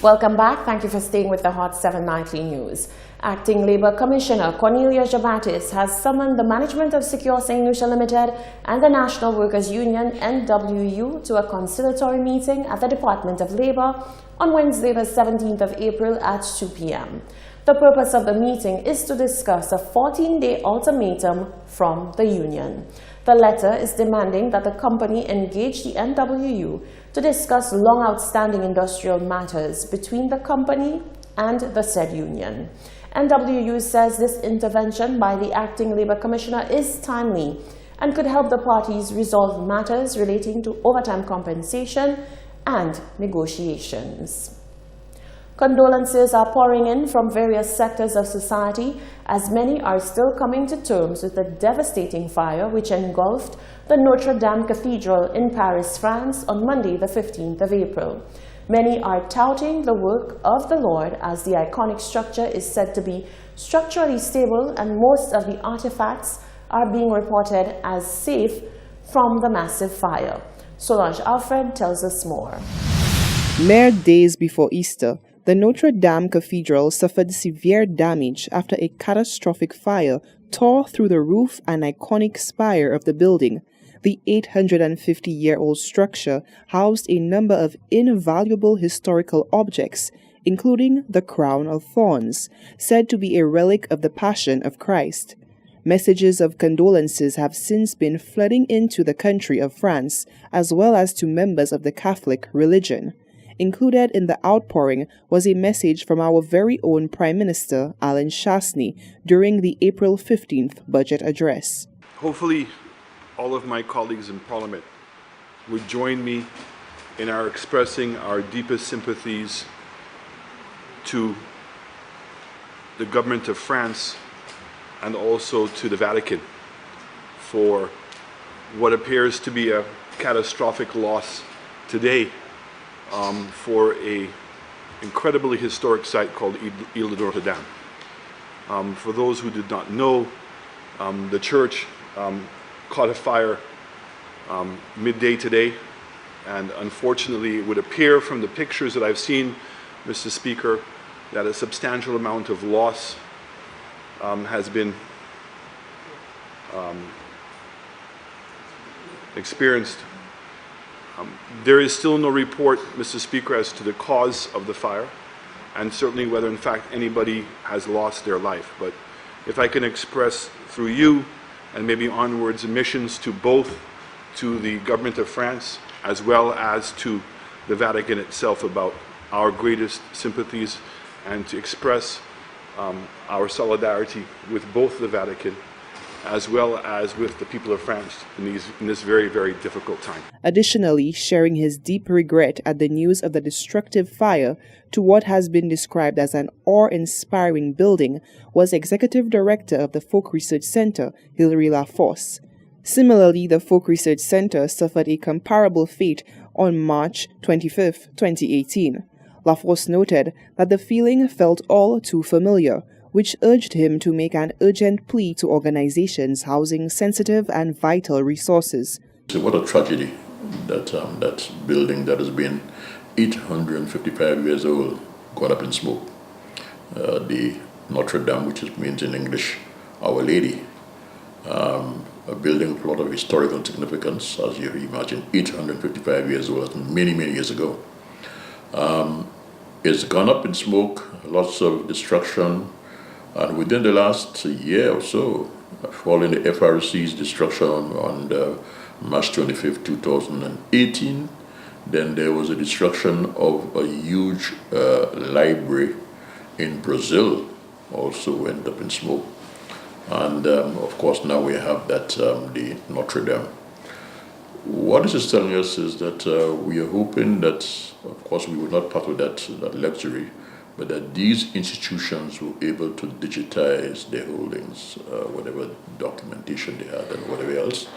Welcome back. Thank you for staying with the Hot 7 Nightly News. Acting Labour Commissioner Cornelia Jabatis has summoned the management of Secure St. Lucia Limited and the National Workers Union (NWU) to a conciliatory meeting at the Department of Labour on Wednesday, the 17th of April at 2 p.m. The purpose of the meeting is to discuss a 14-day ultimatum from the union. The letter is demanding that the company engage the NWU to discuss long outstanding industrial matters between the company and the said union. NWU says this intervention by the Acting Labour Commissioner is timely and could help the parties resolve matters relating to overtime compensation and negotiations. Condolences are pouring in from various sectors of society as many are still coming to terms with the devastating fire which engulfed the Notre Dame Cathedral in Paris, France on Monday, the 15th of April. Many are touting the work of the Lord as the iconic structure is said to be structurally stable and most of the artifacts are being reported as safe from the massive fire. Solange Alfred tells us more. Mere days before Easter, the Notre Dame Cathedral suffered severe damage after a catastrophic fire tore through the roof and iconic spire of the building. The 850-year-old structure housed a number of invaluable historical objects, including the crown of thorns, said to be a relic of the Passion of Christ. Messages of condolences have since been flooding into the country of France, as well as to members of the Catholic religion. Included in the outpouring was a message from our very own Prime Minister, Alan Shasney, during the April 15th budget address. Hopefully, all of my colleagues in Parliament would join me in our expressing our deepest sympathies to the government of France and also to the Vatican for what appears to be a catastrophic loss today for a incredibly historic site called Ile de Notre Dame. For those who did not know, the church caught a fire midday today, and unfortunately it would appear from the pictures that I've seen, Mr. Speaker, that a substantial amount of loss has been experienced. There is still no report, Mr. Speaker, as to the cause of the fire, and certainly whether in fact anybody has lost their life. But if I can express through you and maybe onwards missions to both to the government of France as well as to the Vatican itself about our greatest sympathies and to express our solidarity with both the Vatican as well as with the people of France in this very, very difficult time. Additionally, sharing his deep regret at the news of the destructive fire to what has been described as an awe-inspiring building was Executive Director of the Folk Research Center, Hilary Lafosse. Similarly, the Folk Research Center suffered a comparable fate on March 25, 2018. Lafosse noted that the feeling felt all too familiar, which urged him to make an urgent plea to organizations housing sensitive and vital resources. What a tragedy that that building that has been 855 years old got up in smoke. The Notre Dame, which means in English, Our Lady, a building with a lot of historical significance, as you imagine, 855 years old, many, many years ago. It's gone up in smoke, lots of destruction. And within the last year or so, following the FRC's destruction on March 25, 2018, then there was a destruction of a huge library in Brazil, also went up in smoke. And of course now we have that, the Notre Dame. What this is telling us is that we are hoping that, of course, we will not part of that luxury, but that these institutions were able to digitize their holdings, whatever documentation they had and whatever else,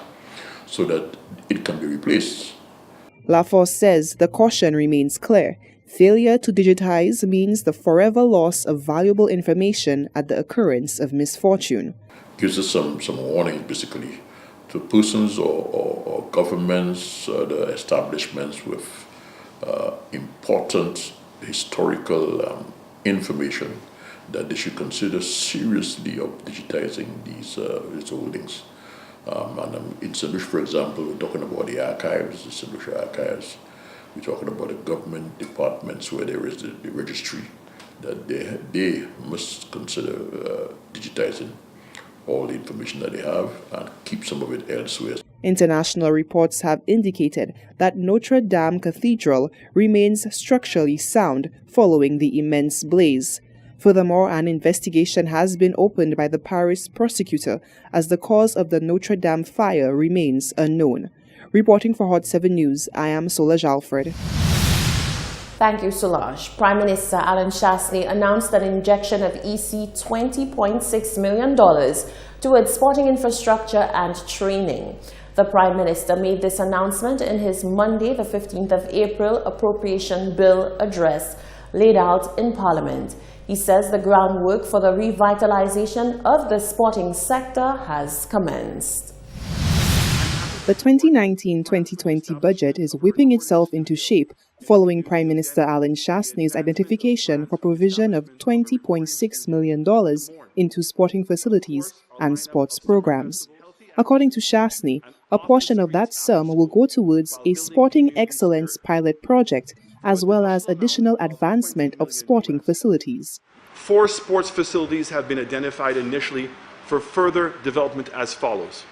so that it can be replaced. Lafosse says the caution remains clear. Failure to digitize means the forever loss of valuable information at the occurrence of misfortune. Gives us some warnings, basically, to persons or governments, the establishments with important historical information that they should consider seriously of digitizing these holdings. In St. Lucia, for example, we're talking about the archives, the St. Lucia archives. We're talking about the government departments where there is the registry, that they must consider digitizing all the information that they have and keep some of it elsewhere. International reports have indicated that Notre Dame Cathedral remains structurally sound following the immense blaze. Furthermore, an investigation has been opened by the Paris prosecutor as the cause of the Notre Dame fire remains unknown. Reporting for Hot 7 News, I am Solange Alfred. Thank you, Solange. Prime Minister Alan Shastney announced an injection of $20.6 million towards sporting infrastructure and training. The Prime Minister made this announcement in his Monday, the 15th of April, appropriation bill address laid out in Parliament. He says the groundwork for the revitalization of the sporting sector has commenced. The 2019-2020 budget is whipping itself into shape following Prime Minister Alan Shastney's identification for provision of $20.6 million into sporting facilities and sports programs. According to Shastney, a portion of that sum will go towards a sporting excellence pilot project as well as additional advancement of sporting facilities. 4 sports facilities have been identified initially for further development as follows: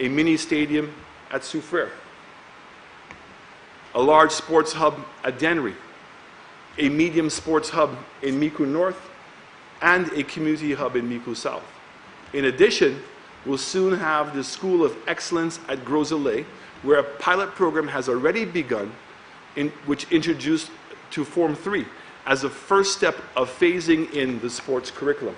a mini stadium at Soufrière, a large sports hub at Dennery, a medium sports hub in Micoud North, and a community hub in Micoud South. In addition, we'll soon have the School of Excellence at Gros-Islet, where a pilot program has already begun, which introduced to Form 3 as a first step of phasing in the sports curriculum.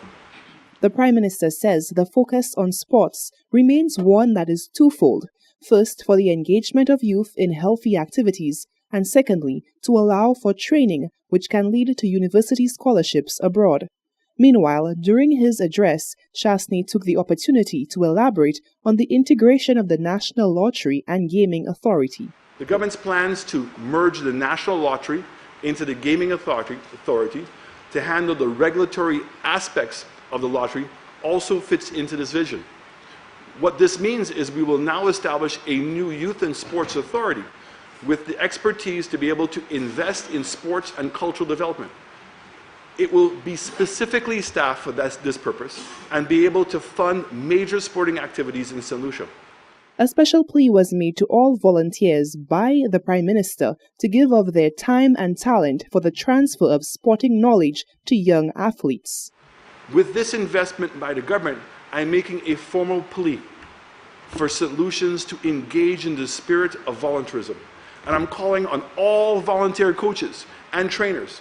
The Prime Minister says the focus on sports remains one that is twofold. First, for the engagement of youth in healthy activities, and secondly, to allow for training which can lead to university scholarships abroad. Meanwhile, during his address, Shastney took the opportunity to elaborate on the integration of the National Lottery and Gaming Authority. The government's plans to merge the National Lottery into the Gaming Authority to handle the regulatory aspects of the lottery also fits into this vision. What this means is we will now establish a new youth and sports authority with the expertise to be able to invest in sports and cultural development. It will be specifically staffed for this purpose and be able to fund major sporting activities in St. Lucia. A special plea was made to all volunteers by the Prime Minister to give of their time and talent for the transfer of sporting knowledge to young athletes. With this investment by the government, I'm making a formal plea for St. Lucians to engage in the spirit of volunteerism. And I'm calling on all volunteer coaches and trainers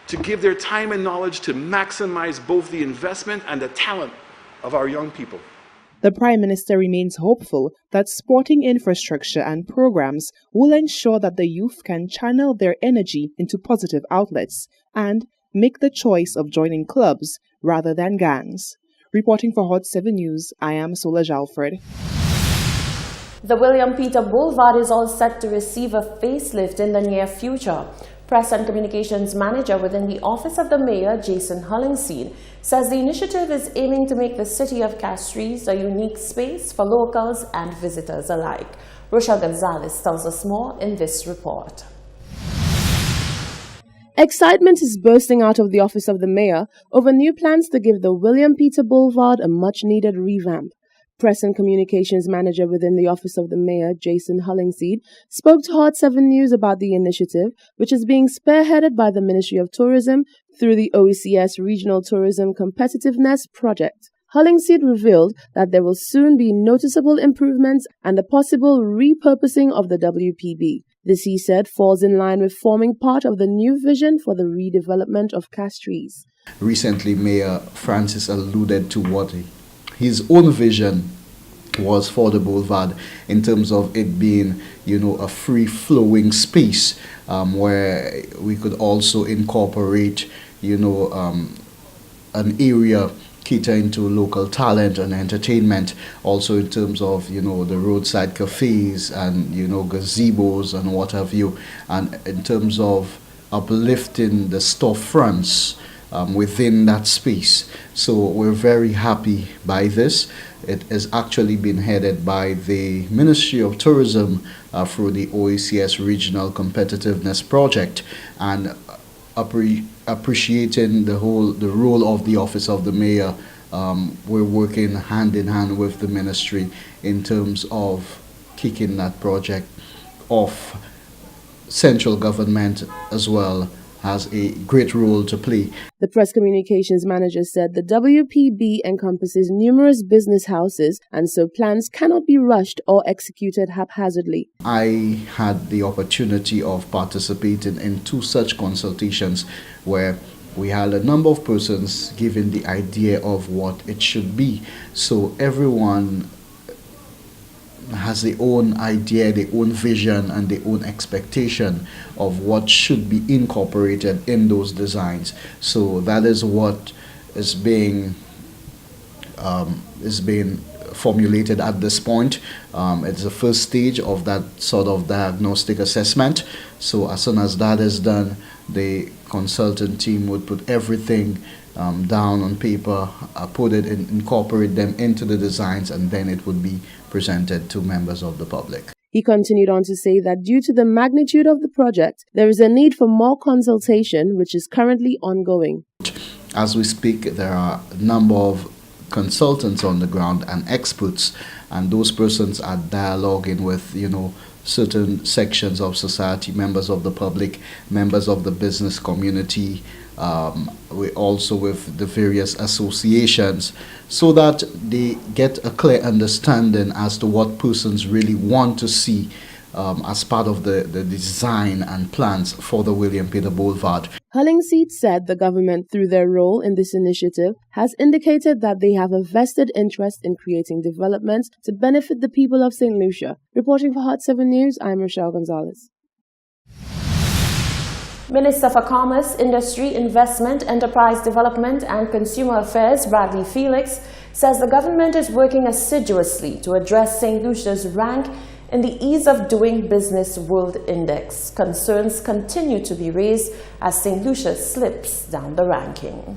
to give their time and knowledge to maximize both the investment and the talent of our young people. The Prime Minister remains hopeful that sporting infrastructure and programs will ensure that the youth can channel their energy into positive outlets and make the choice of joining clubs rather than gangs. Reporting for Hot 7 News, I am Solange Alfred. The William Peter Boulevard is all set to receive a facelift in the near future. Press and Communications Manager within the Office of the Mayor, Jason Hollingshead, says the initiative is aiming to make the city of Castries a unique space for locals and visitors alike. Rochelle Gonzalez tells us more in this report. Excitement is bursting out of the office of the mayor over new plans to give the William Peter Boulevard a much-needed revamp. Press and Communications Manager within the Office of the Mayor, Jason Hollingshead, spoke to Hot 7 News about the initiative, which is being spearheaded by the Ministry of Tourism through the OECS Regional Tourism Competitiveness Project. Hollingshead revealed that there will soon be noticeable improvements and a possible repurposing of the WPB. This, he said, falls in line with forming part of the new vision for the redevelopment of Castries. Recently, Mayor Francis alluded to what his own vision was for the boulevard in terms of it being, a free-flowing space where we could also incorporate, an area catering to local talent and entertainment, also in terms of, the roadside cafes and, gazebos and what have you. And in terms of uplifting the storefronts within that space. So we're very happy by this. It has actually been headed by the Ministry of Tourism through the OACS Regional Competitiveness Project, and appreciating the role of the Office of the Mayor. We're working hand in hand with the ministry in terms of kicking that project off. Central government as well has a great role to play. The press communications manager said the WPB encompasses numerous business houses, and so plans cannot be rushed or executed haphazardly. I had the opportunity of participating in 2 such consultations where we had a number of persons giving the idea of what it should be. So everyone has their own idea, their own vision, and their own expectation of what should be incorporated in those designs. So that is what is being formulated at this point. It's the first stage of that sort of diagnostic assessment. So as soon as that is done, the consultant team would put everything down on paper, incorporate them into the designs, and then it would be presented to members of the public. He continued on to say that due to the magnitude of the project, there is a need for more consultation, which is currently ongoing. As we speak, there are a number of consultants on the ground and experts, and those persons are dialoguing with, certain sections of society, members of the public, members of the business community, we also with the various associations, so that they get a clear understanding as to what persons really want to see as part of the design and plans for the William Peter Boulevard. Hollingseed said the government, through their role in this initiative, has indicated that they have a vested interest in creating developments to benefit the people of St. Lucia. Reporting for Hot 7 News, I'm Rochelle Gonzalez. Minister for Commerce, Industry, Investment, Enterprise Development and Consumer Affairs, Bradley Felix, says the government is working assiduously to address St. Lucia's rank in the Ease of Doing Business World Index. Concerns continue to be raised as St. Lucia slips down the ranking.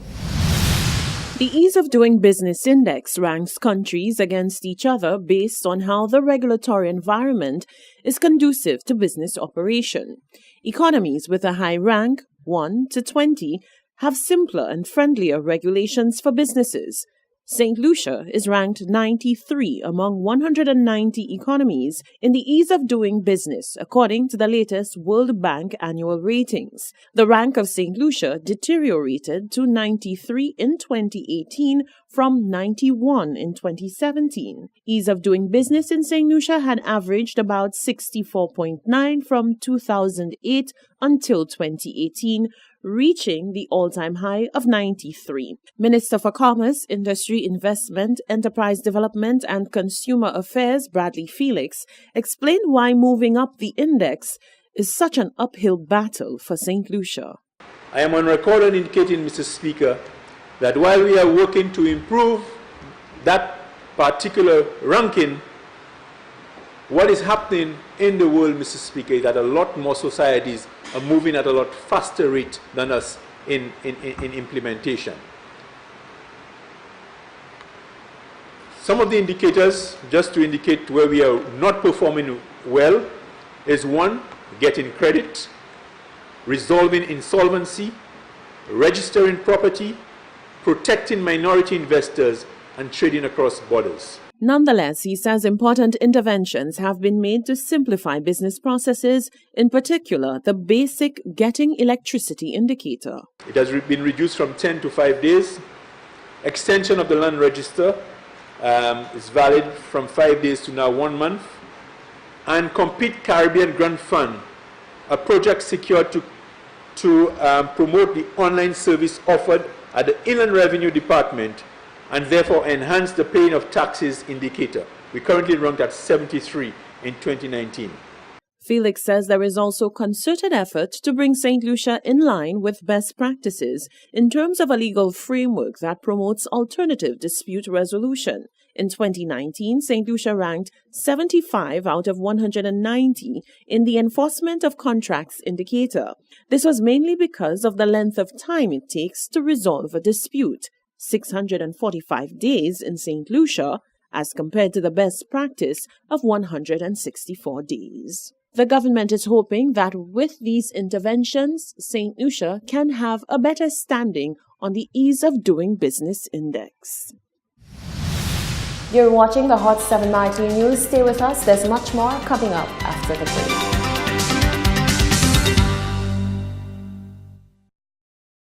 The Ease of Doing Business Index ranks countries against each other based on how the regulatory environment is conducive to business operation. Economies with a high rank, 1 to 20, have simpler and friendlier regulations for businesses. St. Lucia is ranked 93 among 190 economies in the Ease of Doing Business, according to the latest World Bank annual ratings. The rank of St. Lucia deteriorated to 93 in 2018 from 91 in 2017. Ease of Doing Business in St. Lucia had averaged about 64.9 from 2008 until 2018, reaching the all-time high of 93. Minister for Commerce, Industry, Investment, Enterprise Development and Consumer Affairs, Bradley Felix, explained why moving up the index is such an uphill battle for St. Lucia. I am on record and indicating, Mr. Speaker, that while we are working to improve that particular ranking, what is happening in the world, Mr. Speaker, is that a lot more societies are moving at a lot faster rate than us in implementation. Some of the indicators, just to indicate where we are not performing well, is 1, getting credit, resolving insolvency, registering property, protecting minority investors, and trading across borders. Nonetheless, he says important interventions have been made to simplify business processes, in particular the basic getting electricity indicator. It has been reduced from 10 to 5 days. Extension of the land register is valid from 5 days to now 1 month. And Compete Caribbean Grant Fund, a project secured to promote the online service offered at the Inland Revenue Department and therefore enhance the paying of taxes indicator. We currently ranked at 73 in 2019. Felix says there is also concerted effort to bring St. Lucia in line with best practices in terms of a legal framework that promotes alternative dispute resolution. In 2019, St. Lucia ranked 75 out of 190 in the Enforcement of Contracts indicator. This was mainly because of the length of time it takes to resolve a dispute, 645 days in St. Lucia, as compared to the best practice of 164 days. The government is hoping that with these interventions, St. Lucia can have a better standing on the Ease of Doing Business Index. You're watching the Hot 790 News. Stay with us. There's much more coming up after the break.